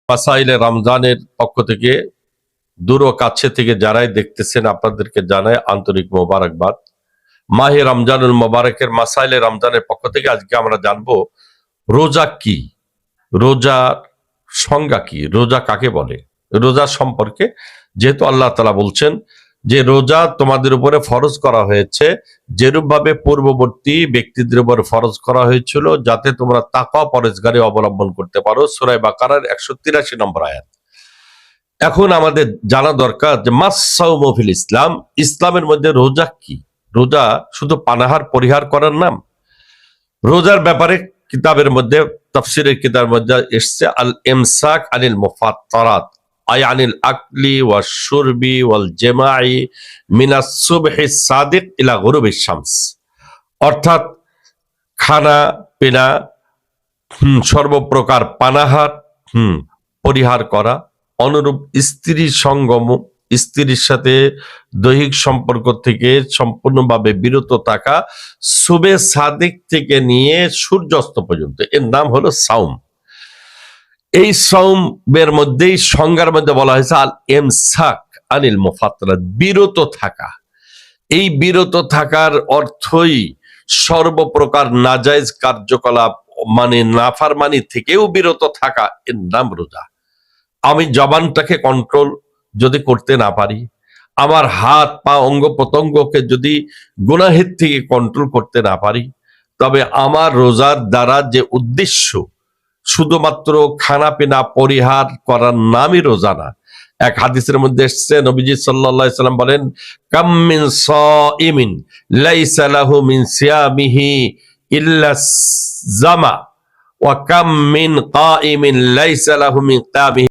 মাসাইলে রমজানের পক্ষ থেকে দূর ও কাছে থেকে যারাই দেখতেছেন আপনাদেরকে জানায় আন্তরিক মোবারকবাদ। মাহে রমজানুল মোবারকের মাসাইলে রমজানের পক্ষ থেকে আজকে আমরা জানবো রোজা কি, রোজার সংজ্ঞা কি, রোজা কাকে বলে, রোজা সম্পর্কে। যেহেতু আল্লাহ তাআলা বলছেন যে রোজা তোমাদের উপরে ফরজ করা হয়েছে যেরূপ ভাবে পূর্ববর্তী ব্যক্তিদের উপর ফরজ করা হয়েছিল যাতে তোমরা তাকওয়া পরহেজগারি অবলম্বন করতে পারো। সূরা বাকারার 183 নম্বর আয়াত। এখন আমাদের জানা দরকার যে মাস-সাওমু ফিল ইসলাম, ইসলামের মধ্যে রোজা কি। রোজা শুধু পানাহার পরিহার করার নাম। রোজার ব্যাপারে কিতাবের মধ্যে, তাফসীরের কিতাবের মধ্যে এসছে আল ইমসাক আনিল মুফাত্তারাত আই আনিল আকলি ওয়াশ শুরবি ওয়াল জামাই মিনাস সুবহিস সাদিক ইলা গুরুবিশ শামস, অর্থাৎ খানা পিনা, সর্বপ্রকার পানাহার পরিহার করা, অনুরূপ স্ত্রী সঙ্গম, স্ত্রীর সাথে দৈহিক সম্পর্ক থেকে সম্পূর্ণভাবে বিরত থাকা সুবে সাদিক থেকে নিয়ে সূর্যাস্ত পর্যন্ত, এর নাম হলো সাওম। এই সাওমের মধ্যেই সংজ্ঞার মধ্যে বলা হয়েছে আল ইমসাক আনিল মুফাত্তারাত, বিরত থাকা। এই বিরত থাকার অর্থই সর্বপ্রকার নাজায়েজ কার্যকলাপ মানে নাফরমানি থেকেও বিরত থাকা, এর নাম রোজা। আমি জবানটাকে কন্ট্রোল যদি করতে না পারি, আমার হাত পা অঙ্গ প্রত্যঙ্গকে যদি গুনাহের থেকে কন্ট্রোল করতে না পারি, তবে আমার রোজার দ্বারা যে উদ্দেশ্য শুধুমাত্র খানা পিনা পরিহার করার নামই রোজা না। এক হাদিসের মধ্যে এসেছে, নবীজি সাল্লাল্লাহু আলাইহি সাল্লাম বলেন, কাম মিন সাইমিন লাইসা লাহু মিন সিয়ামিহি ইল্লা জামা ওয়া কাম মিন কাইমিন লাইসা লাহু মিন কিয়ামিহি